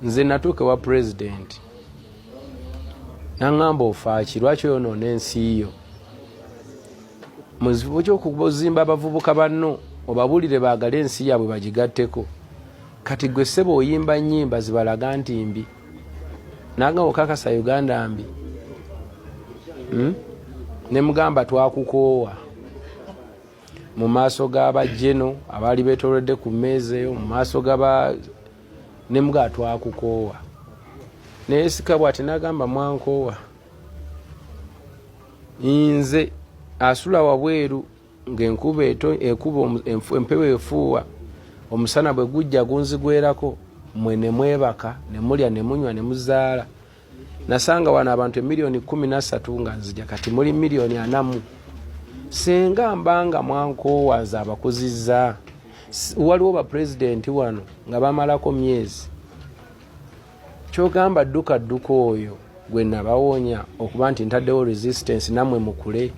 nze natuuke wa president nangamba ofaaki lwaki oyonoona ensi yo mu kifo ky'okuzimba abavubuka banno obabuulire baagale ensi yaabwe bagigatteko kati gwe ssebo oyimba nnyimba zibalaga nti mbi nanga okakasa Uganda mbi ne mugamba twakukoowa mu maaso g'abajeno abaali beetoolodde ku mmeeza eyo mu maaso ne mugamba twakukoowa naye sika bw'ati n'agamba mwankoowa nze asula wabweru ng'enkuba empewo efuuwa omusana bwe gujja gunzigwerako mwe ne mwebaka ne mulya ne munywa ne muzaala nasanga wano abantu emiliyoni 13 nga nzija kati muli miliyoni 4 senga mbanga mwankoowa nze abakuzizza waliwo bapulezidenti wano nga bamalako myezi kyogamba dduka oyo gwe nabawonya okuba nti ntaddewo resistance namwe mukule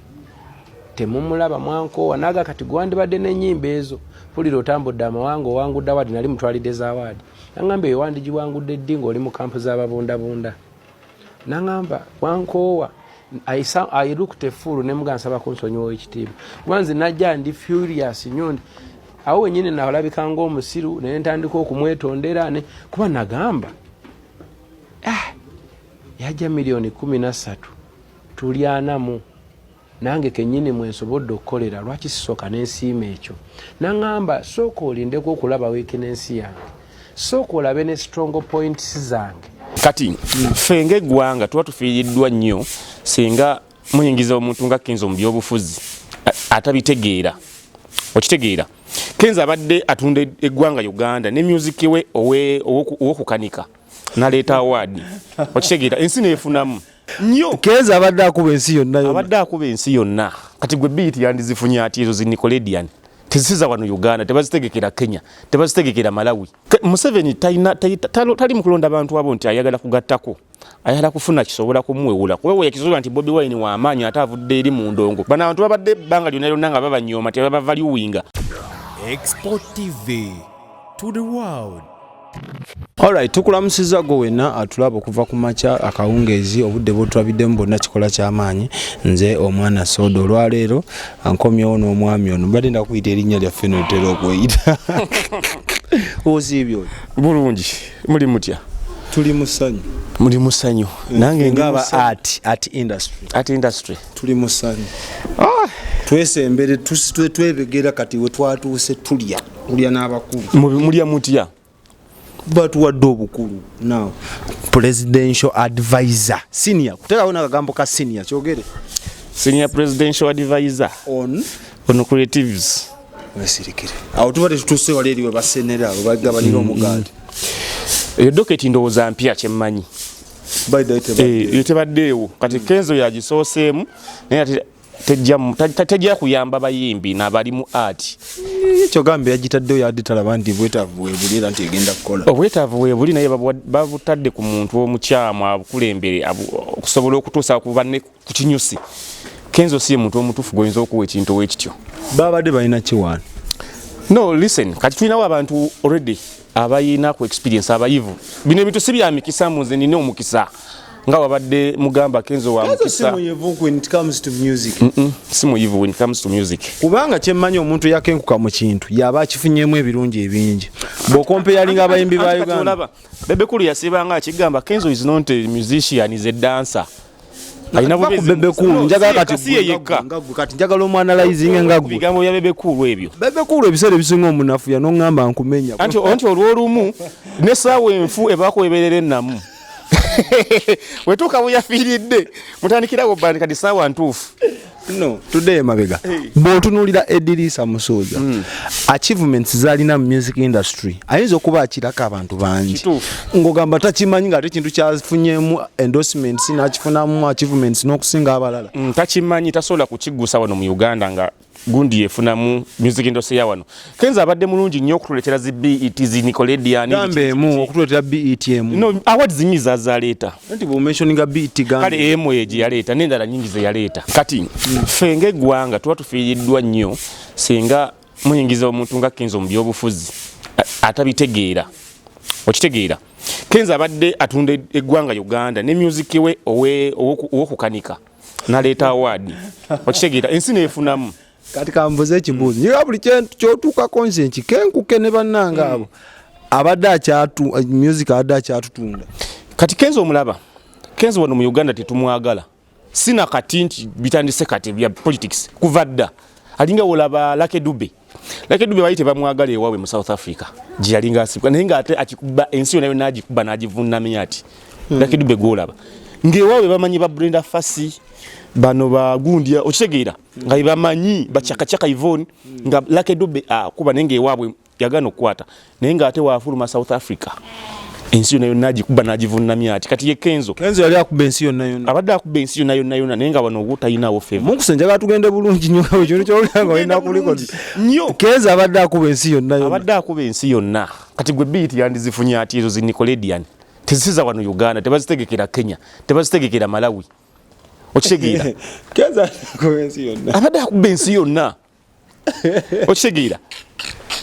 temumulaba mwankoowa naga kati gwandibadde n'ennyimba ezo pulira otambudde amawanga owangudde awaadi nali mutwalidde zaawaadi nangamba eyo wandi giwangudde ddi ng'oli mu kampu z'ababundabunda nangamba mwankoowa I looked a fool ne muga nsaba kunsonyiwa ekitiibwa kuba nze najja ndi furious nnyo awo wennyini nalabika ng'omusiru naye ntandika okumwetondera kuba nagamba yajja miliyoni 13 tulyanamu nange kennyini mwensobodde okukolera lwaki sisooka n'ensiima ekyo nangamba sooka olindeku okulaba wiiki n'ensi yange sooka olabe ne strong points zange kati ffe ng'eggwanga tuba tufiiriddwa nnyo singa muyingiza omuntu nga Kenzo mu byobufuzi atabitegeera okitegeera Kenzo abadde atunda eggwanga Uganda ne music we owokukanika naleeta award okitegeera ensi neefunamu nnyo Kenzo abadde akuba ensi yonna kati gwe beat yandizifunye ati ezo zinikoledian tezisiza wano Uganda tebazitegekera Kenya tebazitegekera Malawi Museveni tali mu kulonda abantu abo nti ayagala kugattako ayagala kufuna kisobola kumuwewula kuba yakisobola nti Bobi Wine wa amaanyi atavudde eri mu ndongo bana abantu babadde banga lyonna nga babanyooma tebavaluwinga. Export TV to the world. Alright, tukulamusiza go wena atulaba okuva ku macha akawungeezi obudde bwotulabiddemu bonna kikola ky'amaanyi nze omwana Sodo olwaleero ankomyewo n'omwami ono mbadde ndakuyita erinnya lyaffe notera okweyita osiibyo bulungi muli mutya tuli musanyu nange ngaba art industry tuli musanyu twesembere twebegera kati we twatuuse tulya n'abakulu mulya mutya batuwadde obukulu now presidential advisor senior kutekawo n'akagambo ka senior kyogere senior presidential advisor on creatives wesirikire awo tuba tetutuuse wali eriwe basenera webagabanira omugaati eyo doketi ndowooza mpya kyemmanyi tebaddeewo kati Kenzo yagisooseemu naye tejja kuyamba bayimbi n'abali mu art kyogambe yagitaddeyo yadde talaba nti bwetaavu weebuli era nti egenda kukola obwetaavu weebuli naye babutadde ku muntu omukyamu abukulembere okusobola okutuusa kuba ne ku kinyusi Kenzo si muntu omutuufu goyinza okuwa ekintu ow'ekityo babadde balina kiwaana no listen kati tulinawo abantu already abayina ku experience abayivu bino ebintu si bya mikisa muze nina omukisa nga wabadde mugamba Kenzo wa mukisa when it comes to music si muyivu when it comes to music kubanga kyemmanyi omuntu yakenkuka mu kintu yaba akifunyemu ebirungi ebingi bw'okompe yalinga abayimbi ba Uganda Bebe Cool yasibanga akigamba Kenzo is not a musician, is a dancer. Alina Bebe Cool njagala kati njagala omwanalyzing ngagwe bigambo ya Bebe Cool ebyo Bebe Cool ebiseera ebisinga omunafu ya nongamba nkumenya anti olwolumu ne saawa enfu ebakweberera ennamu wetuka buyafiiridde mutandikirawo bandi kati saawa ntuufu no today mabega bw'otunuulira Edrisa Musooja achievements zalina mu music industry ayinza okuba akirako abantu bangi ng'ogamba takimanyi ng'ate ekintu kyafunyemu endorsements n'akifunamu achievements n'okusinga abalala takimanyi tasobola kukiggusa wano mu Uganda nga gundi yefunamu music industry ya wano Kenzo abadde mulungi nnyo okutuleetera zi BET zi Nickelodeon gambemu okutuleetera BET emu no awards zinyi zaleeta nti bwe mentioninga BET gambe kale emu eji yaleeta n'endala nyingi ze yaleeta kati ffe ng'eggwanga tuba tufiiriddwa nnyo singa muyingiza omuntu nga Kenzo mu byobufuzi atabitegeera okitegeera Kenzo abadde atunda eggwanga Uganda ne music we owokukanika naleeta award okitegeera ensi neefunamu kati kambuze ekibuuzo nyiga buli kyotuuka consent kenkuke ne bannanga abo abadde music abadde akyatutunda kati Kenzo omulaba Kenzo wano mu Uganda tetumwagala sina kati nti bitandise kati bya politics kuva dda alinga olaba Lucky Dube bayite bamwagala ewaabwe mu South Africa gye yalinga asibwa naye nga ate akikuba ensi yonna yonna agikuba n'agivunamya ati Lucky Dube gwolaba ng'ewaabwe bamanyi ba Brenda Fassie bano bagundia okitegeera nga bamanyi bachakachaka Yvonne nga Lucky Dube kuba nenge ewaabwe yagano kwata naye nga ate waafuluma South Africa ensi yonna yonna agikuba n'agivunamya ati kati ye Kenzo yali akuba ensi yonna yonna abadde akuba ensi yonna naye nga wano obutayinawo feva munkusenjaga tugende bulungi nnyo nga ekintu kyolanga olina kuliko nnyo Kenzo abadde akuba ensi yonna abadde akuba ensi yonna kati gwe beat yandizifunye ati ezo Nickelodeon tezisiza wano Uganda tebazitegekera Kenya tebazitegekera Malawi okitegeera Kenzo akuba ensi yonna abadde akuba ensi yonna okitegeera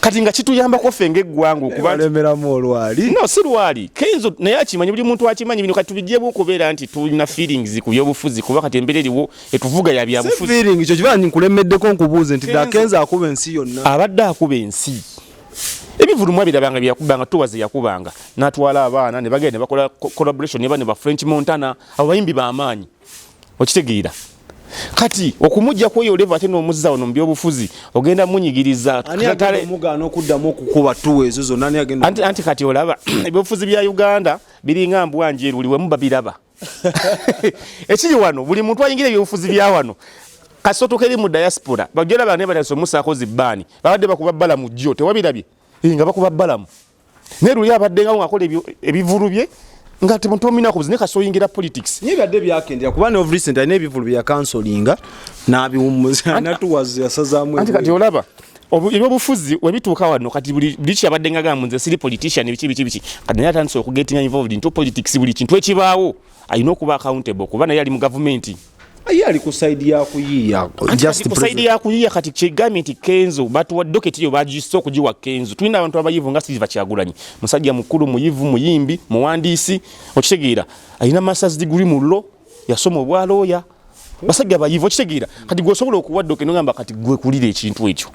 kati nga kituyambako ffe ng'eggwanga okubalemeramu olwali no si lwali Kenzo naye akimanyi buli muntu akimanyi bino kati tubigyebu okubeera nti tulina feelings ku byobufuzi kuba kati embeera eriwo etuvuga ya byabufuzi feeling ekyo kiba nkulemeddeko nkubuuze nti da Kenzo akuba ensi yonna abadde akuba ensi ebivulumu birabanga byakubanga tuwaze yakubanga n'atwala abaana ne bagenda ne bakola collaboration ne ba French Montana abo bayimbi b'amaanyi okitegeera kati okumujja kweyo leva ate n'omuzza ono mu byobufuzi ogenda munyigiriza mugano okuddamu okukuba tuwe ezo zonna ani agenda anti kati olaba ebyobufuzi bya Uganda biringa mbwanje eruliwemu babiraba ekiri wano buli muntu ayingira ebyobufuzi bya wano kasoto keri mu diaspora bagera bane balasomusa akozi bani babadde bakuba bala mu jjo tewabirabye nga bakuba balamu neruli abadde nga ngakola ebivulu bye nga temutomina kubuzine kasoyingira politics nibadde byakendera kuba ne of recent ine ebivulu bya counselinga nabiwumuza natuwazi yasazamu anti kati olaba ebyobufuzi webituuka wano kati buli kyabadde nga gamu nze siri politician biki kati naye atandise okugetinga involved into politics buli kintu ekibaawo ayina okuba accountable kuba naye ali mu government ayali ku side ya kuyiya just ku side ya kuyiya kati kigambye nti Kenzo batu doketi yo bajiso okujiwa Kenzo tulina abantu abayivu nga Silver Kyagulanyi musajja mukulu muyivu muyimbi muwandiisi okitegeera ayina masters degree mu law yasoma obwaloya basajja bayivu okitegeera kati gwosobola okuwadde okengamba kati gwe kulira ekintu ekyo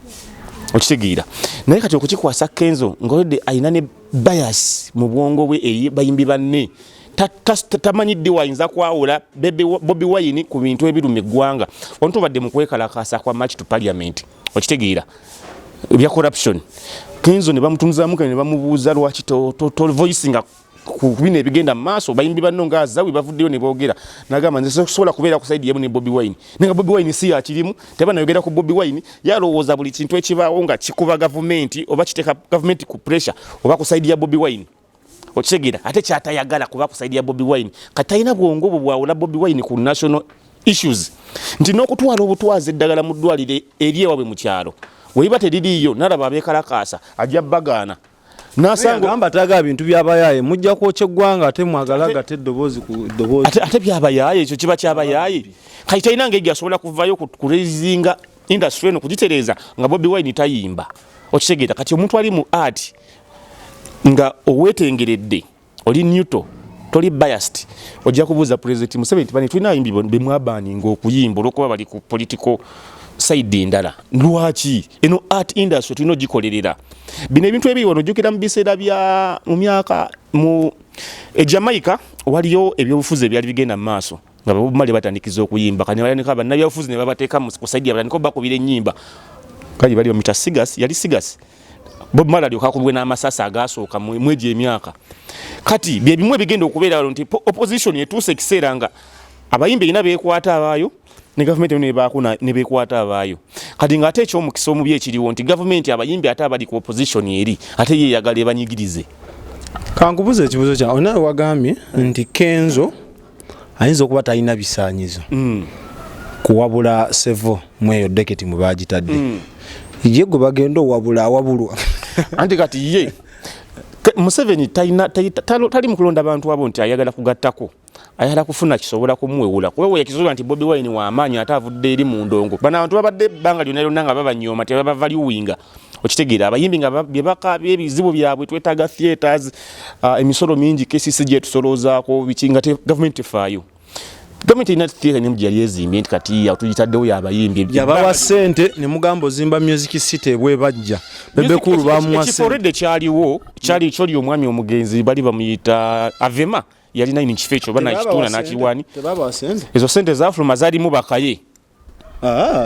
okitegeera naye kati okukikwasa Kenzo ngolede ayina ne bias mu bwongo bwe eri bayimbi banne tamanyidde wayinza kwawula Bobi Wine ku bintu ebiruma eggwanga onto badde mu kwekalakasa kwa match to parliament okitegeera bya corruption Kenzo ne bamutunzaamu ne bamubuuza lwaki to voicing ku bino ebigenda maaso bayimbi banno nga azawi bavuddeyo ne boogera nagamba nze sobola kubeera ku side yemu ne Bobi Wine nenga Bobi Wine si yakirimu tebanayogera ku Bobi Wine yalowooza buli kintu ekibaawo nga kikuba gavumenti oba kiteeka gavumenti ku pressure oba ku side ya Bobi Wine okitegeera ate kyatayagala kuba ku side ya Bobi Wine katayina bwongo bwawula Bobi Wine ku national issues nti n'okutwala obutwaze eddagala mu ddwaliro eri ewaabwe mu kyalo weyiba teririiyo nalaba abeekalakaasa ajja bagaana nasangamba taga bintu byabayaye mujja kwokya eggwanga ate mwagalaga ate eddoboozi ku ddoboozi ate byabayaye ekyo kiba kyabayaye kati talina ngeri asobola kuvayo kurezinga industry eno kugitereeza nga Bobi Wine tayimba okitegeera kati omuntu ali mu art nga owetengeredde oli neutral toli biased ojja kubuuza president Museveni bani tulina ayimbi bemwabani ng'okuyimba olwokuba bali ku political side endala lwaki eno art industry tulina ogikolerera bino ebintu ebiri wano ojjukira mu biseera bya mu myaka mu Jamaica waliyo ebyobufuzi ebyali bigenda mu maaso nga Bob Marley batandikiza okuyimba kani balandika bannabyabufuzi ne babateeka mu side yabatandika bakubira ennyimba kali bali bamita Sigas yali Sigas Bob Marley okakubwe n'amasasa agasooka mweji emyaka kati bye bimwe bigenda okubeera wano nti opposition yetuuse ekiseera nga abayimbi ina beekwata abaayo ne government ne beekwata abaayo kati nga ate ekyomukisa omubi ekiriwo nti government abayimbi ate abali ku opposition eri ate yeeyagala ebanyigirize kankubuza ekibuzo kya onawe wagambye nti Kenzo ayinza okuba talina bisaanyizo kuwabula Sevo mweyo deketi mu baagitadde ye gwe bagenda owabula awabulwa anti kati ye Museveni tali mu kulonda abantu abo nti ayagala kugattako ayagala kufuna kisobola kumuwewula kuwewe yakisobola nti Bobi Wine w'amaanyi ate avudde eri mu ndongo bano abantu babadde ebbanga lyonna lyonna nga babanyooma tebabavaluwinga okitegeera abayimbi nga byebaka byebizibu byabwe twetaaga theaters emisolo mingi KCC gye tusolozaako bikinga government tefaayo gavumenti erina theatre nemu gyali ezimbye nti kati tugitaddewo y'abayimbi yabawa ssente ne mugamba ozimba music city bwe bajja bebekulu bamuwa ssente ekiforedde kyaliwo kyali kyoli omwami omugenzi bali bamuyita Avema yalina ino kifo ekyo banakitunda nakiwani ezo ssente zafuluma zaalimu bakaye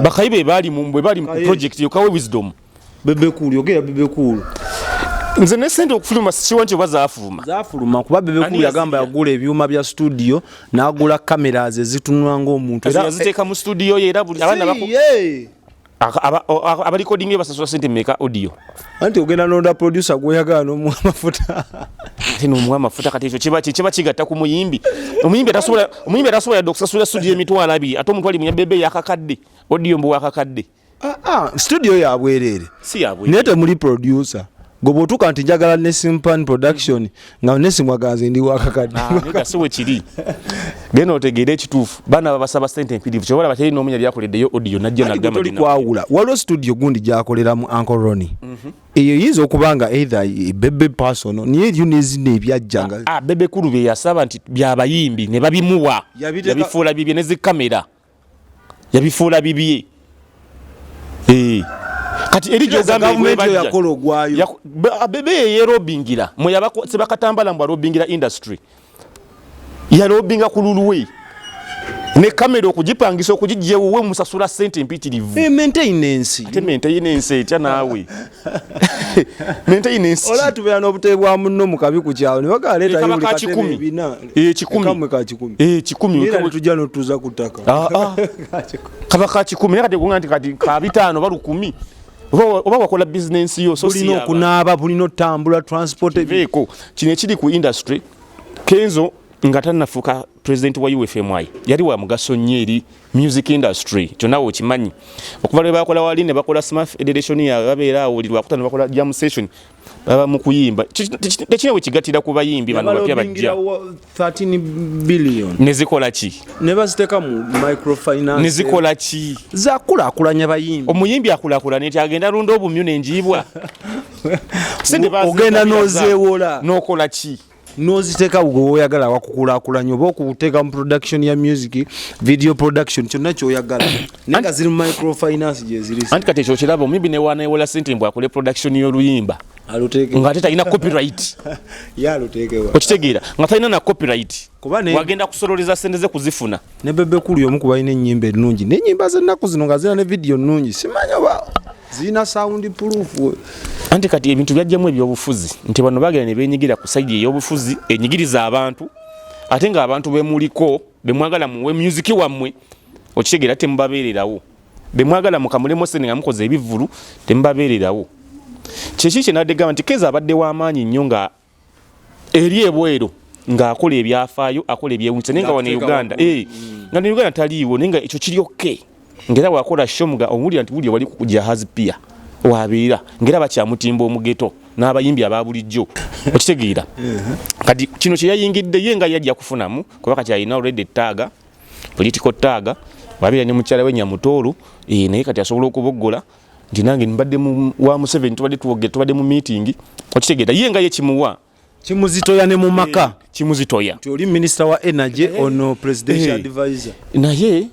bakaye bwe bali mu project yokawe wisdom bebekulu yogera bebekulu nze ne ssente okufuluma sikiwa nti oba zafuluma kuba bebekulu yagamba yagula ebyuma bya studio n'agula cameras ezitunula ng'omuntu era yaziteeka mu studio ye era buli abaana abarecording basasula ssente mmeka audio anti ogenda nonda producer gweyagala n'omuwa amafuta n'omuwa amafuta kati ekyo kiba kigatta ku muyimbi omuyimbi atasobola yadde okusasula studio emitwalo 2 ate omuntu ali munyabebe yakakadde audio mbu wakakadde studio yabwerere si yabwerere naye temuli producer gobotuka nti njagala Nesimpan production nga nesimwagaze ndi wakakadde kasiwe kiri geno otegeere ekituufu baana babasaba ssente empirivu kyobola bateri n'omunya byakoleddeyo audio najja nagamba toli kwawula waliwo studio gundi gyakoleramu Uncle Ronnie eyo yinza okubanga either bebe personal niye eryo nezina ebyajjanga bebe kulu bye yasaba nti byabayimbi ne babimuwa yabifuula bibye ne zikamera yabifuula bibye kati eri government yakola ogwayo bebe yerobingira mwe sebakatambala mbu arobingira industry yarobinga ku lulwe ne kamera okugipangisa okugijjewuwe musasula ssente empitirivu maintenance etya naawe maintenance ola tubeera n'obutebe bwa munno mu kabi ku kyalo ne bagala leeta yuli katebe bina kamwe ka 10 tujja n'otuza ku ttaka kaba ka 10 naye kati kunga nti kati ka 5 balu 10 oba wakola business yo so bulina okunaaba bulina otambula transport vehicle kino ekiri ku industry Kenzo nga tannafuuka president wa UFMI yali wa mugaso nnyo eri music industry kyonna okimanyi okuva lwe bakola wali ne bakola smart federation ya babeera awo lwakuta ne bakola jam session baba mu kuyimba tekinawe kigatira ku bayimbi bano bapya bajja 13 billion ne zikola ki ne baziteeka mu microfinance ne zikola ki zakulakulanya bayimbi omuyimbi akulakulanya nti agenda lunda obumyu n'enjiibwa ogenda nozeewola n'okola ki noziteeka bwe oyagala wakukulakulanya oba okuteeka mu production ya music video production kyonna kyoyagala nenga ziri mu microfinance gye ziri anti kati ekyo kiraba omuyimbi ne wanaewola ssente mbw akole production y'oluyimba nga talina copyright okitegeera nga talina na copyright wagenda kusololeza ssente ze kuzifuna ne bebekulu y'omu ku balina ennyimba ennungi n'ennyimba z'ennaku zino nga zirina ne video nnungi simanya oba zirina sound proof anti kati ebintu byajjamu ebyobufuzi nti bano bagenda ne beenyigira ku sayidi ey'obufuzi enyigiriza abantu ate ng'abantu bemuliko bemwagala muwe music wammwe okitegeera temubabeererawo bemwagala mukamulemo ssente nga mukoze ebivulu temubabeererawo kyeki kyenadde gamba nti Keza abadde w'amaanyi nnyo nga eri ebweru ng'akola ebyafaayo akola ebyewunyisa naye nga wano Uganda nga ne Uganda taliiwo naye nga ekyo kiri okke ngera wakola shomuga owulira nti wulya wali ku jahazi pia wabeera ngera bakyamutimba omugeto n'abayimbi aba bulijjo okitegeera kati kino kye yayingidde ye nga yajja kufunamu kuba kati alina already taaga political taaga wabeera ne mukyala we Nyamutoolu naye kati asobola okuboggola nti nange mbadde wa Museveni tubadde mu meeting okitegeera ye nga ye kimuwa kimuzitoya ne mu maka kimuzitoya nti oli minister wa energy ono presidential advisor naye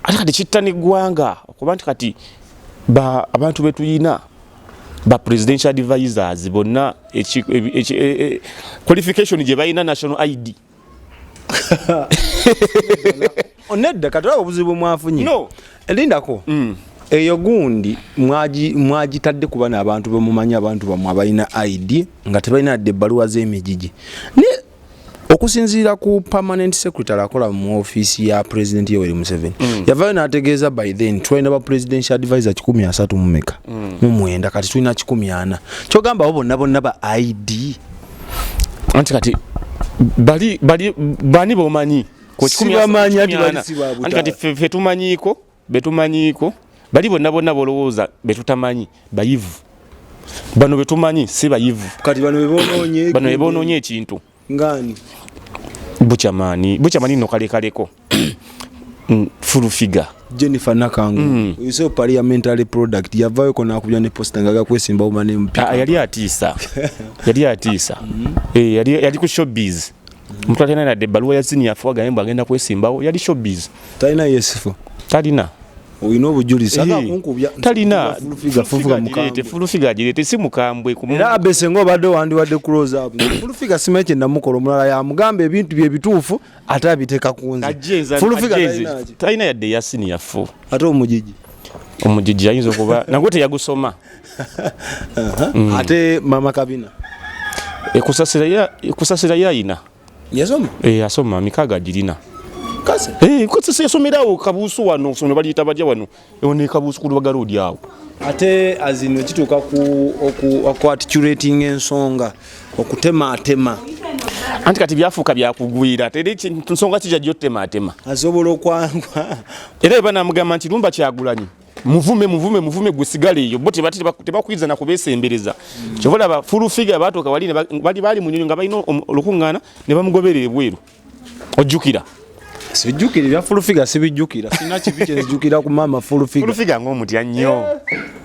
ate kati kitta n'eggwanga okuba nti kati abantu betuyina ba presidential advisors bonna qualification gye balina national ID onedda katulaba obuzibu mwafunye no elindako eyo gundi mwagitadde kuba n'abantu bemumanyi abantu bamwe abalina ID nga tebalina dde ebbaluwa z'emijiji ne okusinziira ku permanent secretary akola mu office ya president Yoweri Museveni yavayo n'ategeeza by then twalina ba presidential advisor 130 mu meka mu mwenda kati tulina 140 kyogamba bo bonna ba ID anti kati bani bomanyi ko 140 anti kati fe tumanyiko betumanyiko bali bonna bolowooza betutamanyi bayivu bano betumanyi si bayivu kati bano bebonoonye ekintu ngani buchamani no kalekaleko full figure Jennifer Nakangu so parliamentary product yavayo kona akubya ne poster ngaga kwesimba umane mpika yali atisa yali ku showbiz mtu atena na debaluwa ya senior afuaga yemba agenda kwesimbawo yali showbiz talina yesifo talina oyino obujulisi aga kunkubya talina full figure girete si mukambwe era abese ngo badde wandi wadde close up full figure simeche ndamukolo mulala ya mugambe ebintu bye bituufu atabiteka kunze full figure talina yadde ya senior fo ate omujiji ayinza kuba nagote yagusoma ate mama kabina ekusasira yayina yasoma asoma mikaga girina kase kwese yasomerawo kabusu wano kusomera baliyita bajja wano ne kabusu ku Lubaga Road awo ate azino kituuka ku articulating ensonga okutema anti kati byafuuka byakugwira tere nsonga kijja gyotema asobola okwangwa era banamugamba nti lumba kyagulanyi muvume gusigale eyo bo tebakwiza na kubesembereza kyobola ba full figure batoka bali mu nyonyo nga balina olukungana ne bamugoberera ebweru ojjukira sibijjukira bya full figure sibijjukira sina kibiche zijjukira ku mama full figure ng'omutya nnyo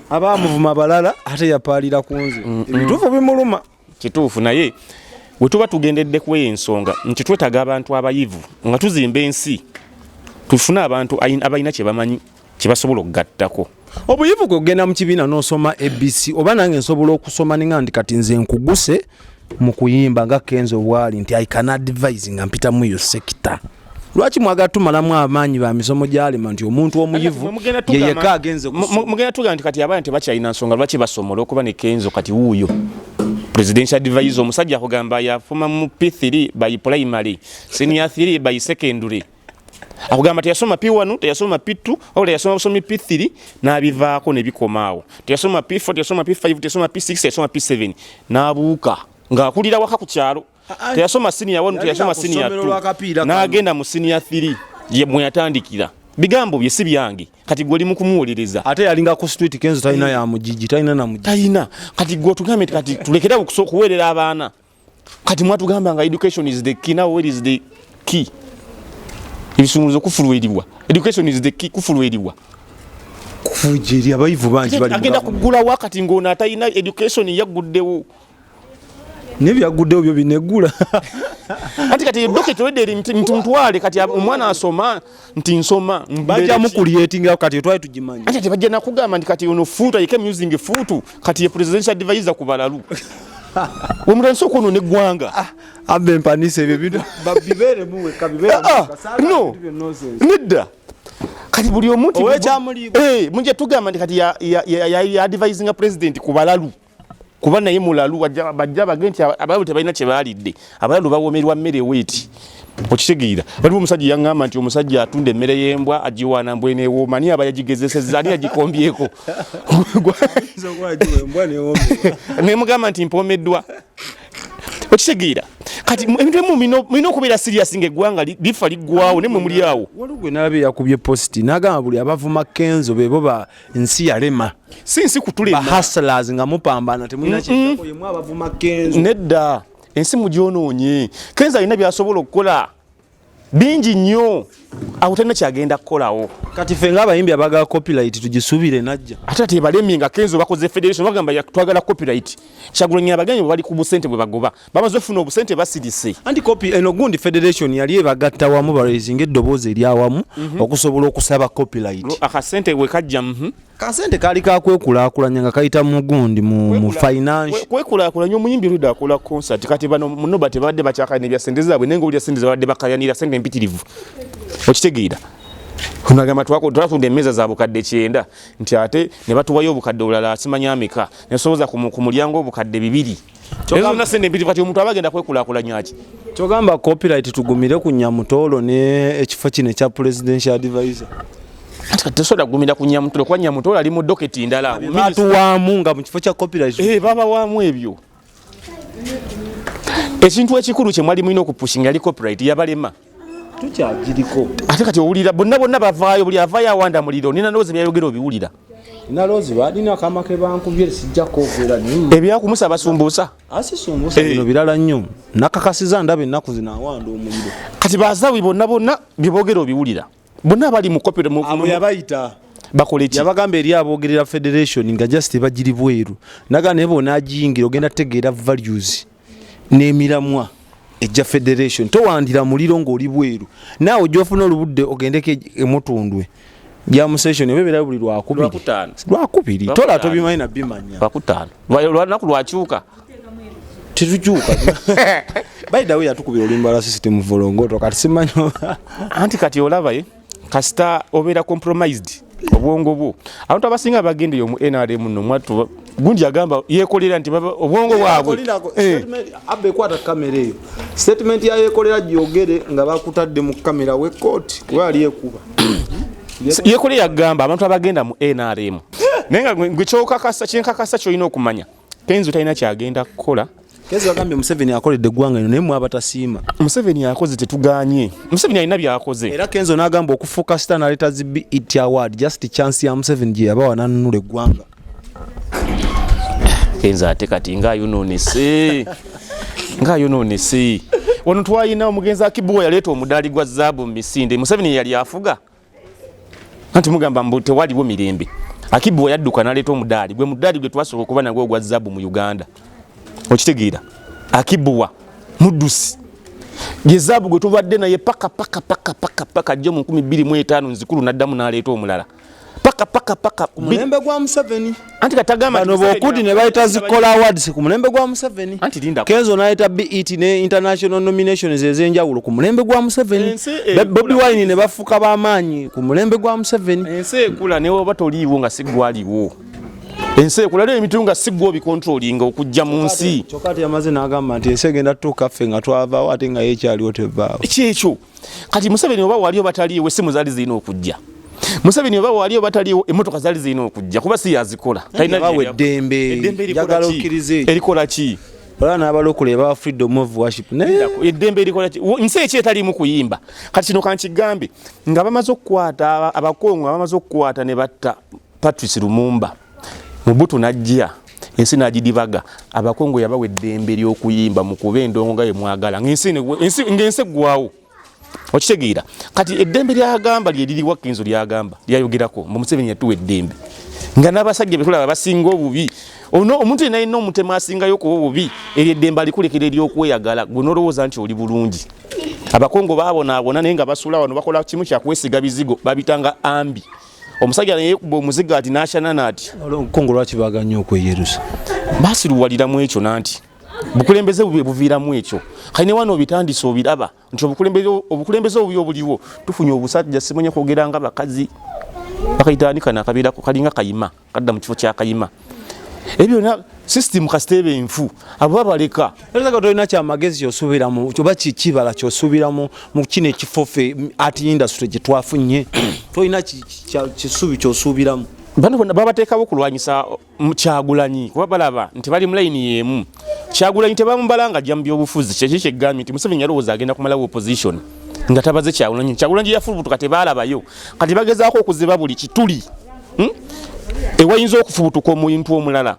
abamuvuma balala ate yapaalira kunze ebituufu bimuluma kituufu naye bwe tuba tugendedde ku ensonga nti twetaaga abantu abayivu nga tuzimba ensi tufune abantu abalina kye bamanyi kye basobola okugattako obuyivu kugenda mu kibiina n'osoma ABC oba nange nsobola okusoma ninga ndi kati nze nkuguse mu kuyimba nga Kenzo bwali nti I can advise nga mpita mu yo sector lwaki mwagatumalamu amaanyi ba misomo gyalema nti omuntu omuyivu yeyeka agenze mugenda tuga nti kati abaana tebakyalina nsonga lwaki basomola okuba ne Kenzo kati wuuyo presidential advisor omusajja akugamba yafuma mu P3 by primary senior 3 by secondary akugamba teyasoma P1 teyasoma P2 oba yasoma busomi P3 n'abivaako ne bikomaawo teyasoma P4 teyasoma P5 teyasoma P6 teyasoma P7 n'abuuka ng'akulira waka ku kyalo teyasoma senior 1 teyasoma senior 2 n'agenda mu senior 3 ye mwe yatandikira bigambo bye si byange kati gwe oli mu kumuwolereza ate yalinga ku street Kenzo talina ya mujiji talina na mujiji talina kati gwe tugambe kati tulekera okuwerera abaana kati mwatugamba nga education is the key now where is the key ebisumulizo kufulwerirwa education is the key kufulwerirwa kufujiri abayivu bangi bali agenda kugula wakati ng'ona atalina education yaguddewo nebyaguddewo byo binegula kati docket wedde ntwale kati omwana asoma nti nsoma bajja mu creating kati twali tujimanya ate tebajja nakugamba nti kati ono fuuta yeke using fuutu kati ye presidential advisor ku balalu omutanso kono ne gwanga ambe mpanise ebyo bintu babibere muwe kabibere no nedda kati buli omuntu mujja tugamba nti kati ya advising president ku balalu kuba naye mulalu bajja bagenti abalu tebalina kye baalidde abalu bawomerwa mmere weti okitegeera waliwo omusajja yaŋŋamba nti omusajja atunda emmere y'embwa agiwaana mbwene ewooma niye aba yagigezesezza ani yagikombyeko nemugamba nti mpoomeddwa okitegeera kati ebintu ebimu mulina okubeera serious ng'eggwanga lifa liggwawo ne mwe muli awo waliwo gwe nalabe yakubye posti n'agamba buli abavuma Kenzo bebo ba nsi yalema si nsi kutulema hustlers nga mupambana temulina kyetako yemu abavuma Kenzo nedda ensi mugyonoonye Kenzo alina byasobola okukola bingi nnyo awo talina kyagenda kukolawo kati ffe ng'abayimbi abagala copyright tugisubire najja ate tebalemye nga Kenzo bakoze federation bagamba twagala copyright Kyagulanyi abagenyi bwe bali ku busente bwe bagoba bamaze ofuna obusente basirise anti copy eno gundi federation yali ebagatta wamu baraising eddoboozi eryawamu okusobola okusaba copyright akasente bwe kajja kasente kali kakwekulaakulanya nga kayita mu gundi mu financial kwekulaakulanya omuyimbi oludda akola concert kati bano munoba tebadde bakyakala ne byasente zaabwe naye ngaolya sente zabadde bakayanira sente mpitirivu okitegeera onagamba twatunda emmeeza za bukadde 9 nti ate ne batuwayo obukadde obulala simanya ameka nesoboza ku mulyango obukadde 2 ezona sente mpitirivu kati omuntu abagenda kwekulaakulanya ki kyogamba copyright tugumire ku Nyamutoolo ne ekifo kino ekya presidential advisor tesoda gumira ku Nyamutoolo kwa Nyamutoolo ali mu docket ndala batu waamu nga mu kifo kya copyright baba waamu ebyo ekintu ekikulu kye mwali mulina okupushinga ali copyright yabalema tukyagiriko ate kati owulira bonna bavaayo buli avaayo awanda muliro nina ndowooza byayogera obiwulira naloozi balina akamake bankubye sijjako okubeera ebyakumusa abasumbuusa asisumbuusa bino birala nnyo nakakasiza ndaba ennaku zino awanda omuliro kati bazaawi bonna bye boogera obiwulira bonna bali mu copy abo yabayita bakole ki yabagamba eri abogerera federation nga just bagiri bweru naga nebo najingira ogenda tegeera values n'emiramwa ejja federation towandira muliro ng'oli bweru naawe ojofuna olubudde ogendeke emutundwe jamu session ebebera buli lwakubiri tola tobimanyi na bimanya lwakutaano lwanaku lwakyuka tetukyuka by the way yatukubira olimba lwa system volongoto kati simanyo anti kati olabaye kasita obeera compromised obwongo bwo abantu abasinga bagende yo mu NRM no mwatu gundi agamba yekolera nti obwongo bwabwe abe kwata kamera eyo statement ya yekolera gyogere nga bakutadde mu kamera we court wali ekuba yekolera agamba abantu abagenda mu NRM nenga ngwekyokakasa kyenkakasa kyolina okumanya Kenzo talina kyagenda kukola. Kenzo agambye Museveni akoledde eggwanga lino naye mwe abatasiima. Museveni yakoze tetuganye. Museveni alina byakoze. Era Kenzo n'agamba okufuuka star n'aleeta zi BET award just chance ya Museveni gye yabawa n'anunula eggwanga. Kenzo ate kati ng'ayonoonese. Ng'ayonoonese. Wano twalina omugenzi Akibuwa yaleeta omudaali gwa zaabu mu misinde. Museveni yali afuga. Anti mugamba mbu tewaliwo mirembe. Akibuwa yadduka n'aleeta omudaali. Gwe mudaali gwe twasooka okuba nagwo ogwa zaabu mu Uganda. Okitegeera. Akibuwa muddusi. Ye zaabu gwe tubadde naye paka jjo mu 2025 nzikulu n'addamu n'aleeta omulala. Paka mulembe gwa Museveni. Anti katagamba bano bokudi ne bayita zikola awards ku mulembe gwa Museveni. Anti linda Kenzo n'ayita BET ne international nominations ezenjawulo ku mulembe gwa Museveni. Bobi Wine ne bafuka b'amaanyi ku mulembe gwa Museveni. Ense ekula ne woba toliiwo nga siggwaliwo. Ense ekula leo emitunga siggwo bikontrolinga okujja mu nsi. Chokati yamaze n'agamba nti ense egenda tuuka ffe nga twavaawo ate nga yekyaliwo tevaawo. Kyekyo kati Museveni oba waliyo bataliiwo essimu zaali zirina okujja. Museveni oba waliyo bataliiwo emmotoka zaali zirina okujja kuba si yazikola. Talina bawe eddembe njagala okkirize erikola ki? Wala n'abalokole ba freedom of worship eddembe erikola ki? Nsi ekyetaliimu kuyimba. Kati kino kankigambe nga bamaze okukwata abakongo bamaze okukwata ne batta Patrice Lumumba. Mubutu najja ensi nagidibaga abakongo yabawe eddembe ly'okuyimba mu kuba endongo nga ye mwagala ng'ensi eggwawo. Okitegeera kati eddembe lyagamba lyeririwa Kenzo lyagamba lyayogerako mu Museveni yatuwa eddembe nga n'abasajja betulaba basinga obubi omuntu yenna omutemu asingayo kuba obubi eryo eddembe alikulekera ery'okweyagala gwe n'olowooza nti oli bulungi. Abakongo baabonaabona naye nga basula wano bakola kimu kyakwesiga bizigo babitanga ambi. Omusajja naye yekuba omuzigo ati n'ashanana ati Kongo lwaki baaganya okweyerusa basiruwaliramu ekyo nanti bukulembeze bubye buviiramu ekyo kayine wano obitandise obiraba nti obukulembeze obubi obuliwo tufunye obusajja simanyi kwogera nga bakazi bakayitanika nakabeerako kalinga kayima kadda mu kifo kya kayima ebyo na system kasitebe enfu abo baleka era tolina kyamagezi kyosuubiramu oba kibala kyosuubiramu mu kino ekifo ffe ati industry gye twafunye tolina kisuubi kyosuubiramu. Bano babateekawo kulwanyisa Kyagulanyi kuba balaba nti bali mu layini y'emu. Kyagulanyi tebamubalanga jja mu byobufuzi kyeki kyegambye nti Museveni yalowooza agenda kumalawo opposition nga tabaze Kyagulanyi. Kyagulanyi yafulubutuka tebaalabayo kati bagezaako okuziba buli kituli ewayinza okufubutuka omuntu omulala.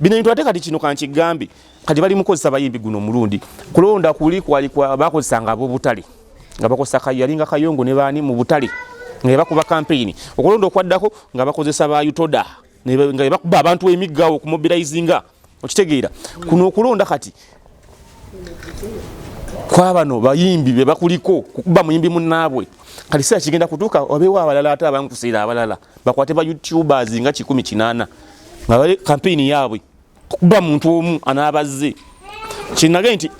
Bino bintu ate kati kino kankigambe kati bali mukozesa bayimbi guno omulundi kulonda kuli kwali bakozesanga ab'obutale nga bakozesa yalinga Kayongo ne baani mu butale nga bakuba campaign okulonda okwaddako nga bakozesa ba Utoda nga bakuba abantu emiggawo okumobilizinga. Okitegeera kuno okulonda kati kwa bano bayimbi be bakuliko kukuba muyimbi munnaabwe kati sira kigenda kutuuka obeewo abalala ate abankusiira abalala bakwate ba YouTubers nga 180 nga bali campaign yaabwe kukuba muntu omu anaabazze kinage nti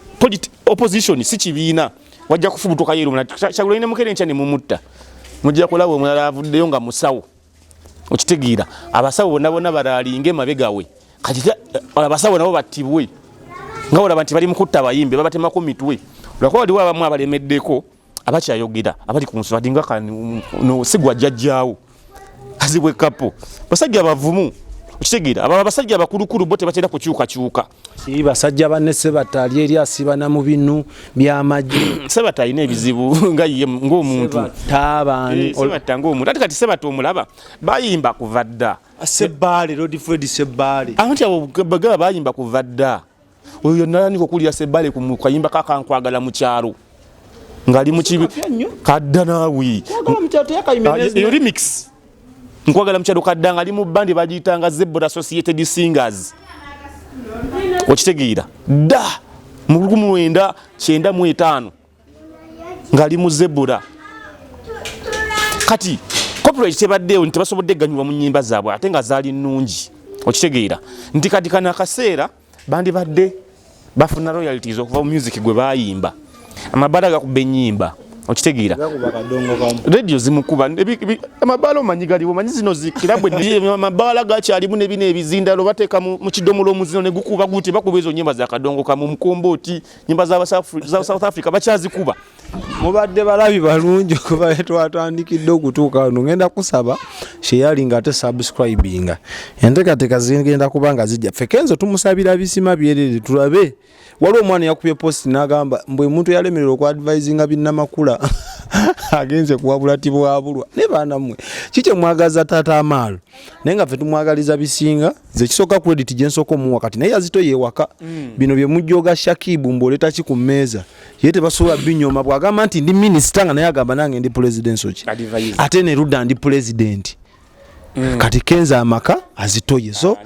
opposition si kibiina wajja kufubutuka yeero Kyagulanyi ne Mukerencha ne mumutta mujja kulaba omulala avuddeyo nga musawo. Okitegeera abasawo bonna balaalinge mabegawe kati abasawo nabo battibwe nga olaba nti bali mu kutta abayimbi babatemako mitwe olwakuba waliwo abamu abalemeddeko abakyayogera abali ku nsonga nga no sigwa jjajjaawo kazibwe kapo basajja bavumu. Okitegeera aba basajja abakulukulu bo tebatera kukyukakyuka si basajja banne Sebatali eri asibana mu binu by'amagye Sebata alina ebizibu nga ye ng'omuntu Sebata ng'omuntu ate kati Sebata omulaba bayimba kuva dda Sebbaale Lord Fred Sebbaale anti abo bagaba bayimba kuva dda oyo nani kokulira Sebbaale ku kayimba kakankwagala mu kyalo ngali mu kibi kadda nawe yo remix nkwagala mchado kadda ngali mu bandi bagitanga Zebra Associated Singers okitegeera da mu 1995 ngali mu Zebra kati copyright tebaddeyo ntibasobodde ganyulwa mu nyimba zaabwe ate nga zaali nnungi okitegeera nti kati kana akaseera bandi badde bafuna royalties okuva mu music gwe bayimba amabala gakuba ennyimba okitegeera radio zimukuba amabala omanyigaliwo manyi zino zikirabwe amabala gakyalimu nebina ebizindalo bateeka mu kidomolo omuzino ne gukuba guti bakuba ezo nyimba za kadongo kamu mukomboti nyimba za South Africa bakyazikuba mubadde balabi balungi okuba twatandikidde okutuuka wano ngenda kusaba sharing ate subscribing enteekateeka zigenda kubanga zijja ffe Kenzo tumusabira bisima byerere tulabe waliwo omwana yakubye post n'agamba mbwe muntu yalemererwa okwadvisinga binnamakula agenze kuwabula tibwabulwa ne baana mmwe kikye mwagaza taata amaalo naye nga ffe tumwagaliza bisinga ze kisooka credit gye nsooka omuwa kati naye yazito yeewaka bino bye mujjoga Shakibu mb'oleeta ki ku mmeeza ye tebasobola binyoma bw'agamba nti ndi minisita nga naye agamba nange ndi presidential ki ate ne Rudda ndi president kati Kenzo amaka azitoye so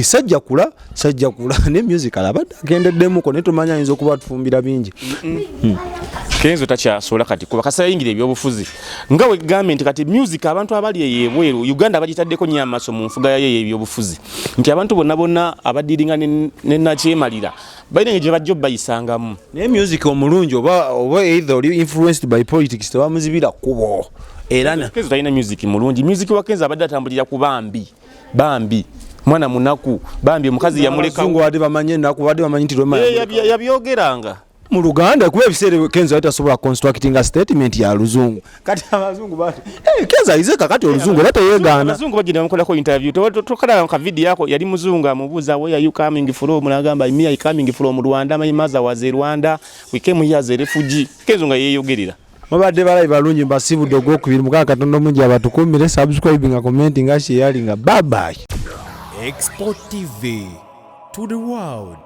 sajja kula ne music alabadde agendeddemu ne tumanya ayinza okuba tufumbira bingi Kenzo takyasobola kati kuba kasayingira ebyobufuzi nga we government kati music abantu abali eyebweru Uganda bagitaddeko nnyo amaaso mu nfuga yayo ey'ebyobufuzi nti abantu bonna abadiringa ne nakyemalira balina gye bajja bayisangamu naye music omulungi oba either oli influenced by politics tebamuzibira kubo era Kenzo talina music mulungi music wa Kenzo abadde atambulira ku bambi mwana munaku bambi omukazi yamuleka ngo ade bamanye naku ade bamanyi nti lwema yabyogeranga mu Luganda kuba ebiseera Kenzo atasobola constructing a statement ya luzungu kati abazungu bati Kenzo ayizeka kati oluzungu era teyegaana abazungu bagenda bamukolako interview tokala ka video yako yali muzungu amubuuza where are you coming from nagamba me I coming from Rwanda my mother was in Rwanda we came here as a refugee Kenzo nga yeyogerera mubadde balayi balungi mbasibudde ogwokubiri mukaka Katonda omungi abatukumire subscribing commenting sharing bye bye Export TV to the world.